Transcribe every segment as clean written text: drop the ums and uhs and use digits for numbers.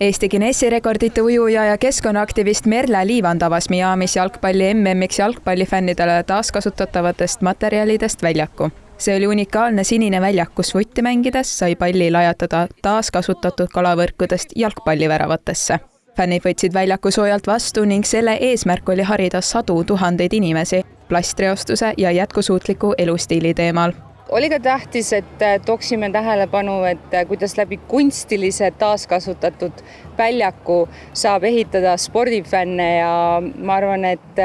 Eesti Guinessi rekordite ujuja ja keskkonnaaktivist Merle Liivand avas Miamis jalgpalli MM-iks jalgpallifännidele taaskasutatavatest materjalidest väljaku. See oli unikaalne sinine väljak, kus vutti mängides sai palli lajatada taaskasutatud kalavõrkudest jalgpalliväravatesse. Fännid võtsid väljaku soojalt vastu ning selle eesmärk oli harida sadu tuhandeid inimesi plastreostuse ja jätkusuutliku elustiili teemal. Oli ka tähtis, et tooksime tähelepanu, et kuidas läbi kunstilise taaskasutatud väljaku saab ehitada spordifänne ja ma arvan, et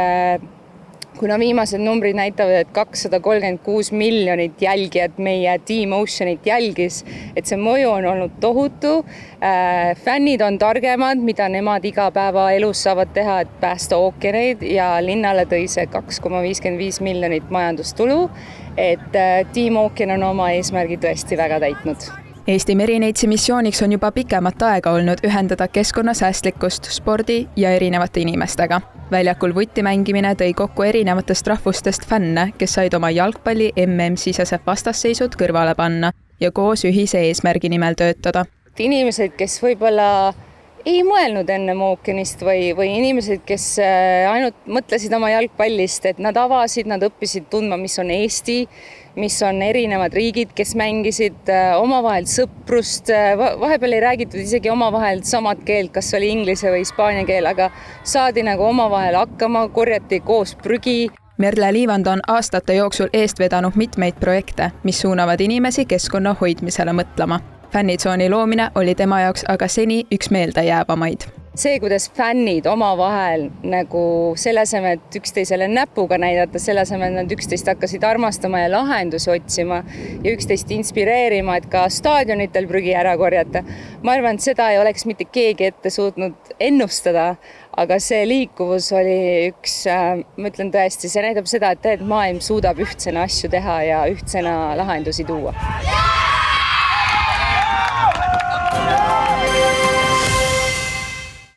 kuna viimased numbrid näitavad, et 236 miljonit jälgijat meie Team Oceanit jälgis, et see mõju on olnud tohutu. Fännid on targemad, mida nemad iga päeva elus saavad teha, et päästa ookeaneid ja linnale tõi see 2,55 miljonit majandustulu, et Team Ocean on oma eesmärgi tõesti väga täitnud. Eesti Merineitsi missiooniks on juba pikemat aega olnud ühendada keskkonnasäästlikkust spordi ja erinevate inimestega. Väljakul vutti mängimine tõi kokku erinevatest rahvustest fänne, kes said oma jalgpalli MM-sisesed vastasseisud kõrvale panna ja koos ühise eesmärgi nimel töötada. Inimesed, kes võib-olla ei mõelnud enne ookeanist või inimesed, kes ainult mõtlesid oma jalgpallist, et nad avasid, nad õppisid tundma, mis on Eesti, mis on erinevad riigid, kes mängisid omavahel sõprust. Vahepeal ei räägitud isegi omavahel samad keelt, kas oli inglise või hispaania keel, aga saadi nagu omavahel hakkama, korjati koos prügi. Merle Liivand on aastate jooksul eest vedanud mitmeid projekte, mis suunavad inimesi keskkonna hoidmisele mõtlema. Fännitsooni loomine oli tema jaoks aga seni üks meeldejäävamaid. See, kuidas fännid omavahel nagu selle asemel, et üksteisele näpuga näidata, selle asemel nad üksteist hakkasid armastama ja lahendusi otsima ja üksteist inspireerima, et ka staadionitel prügi ära korjata. Ma arvan, et seda ei oleks mitte keegi ette suutnud ennustada, aga see liikuvus oli üks, ma ütlen tõesti, see näitab seda, et maailm suudab ühtsena asju teha ja ühtsena lahendusi tuua.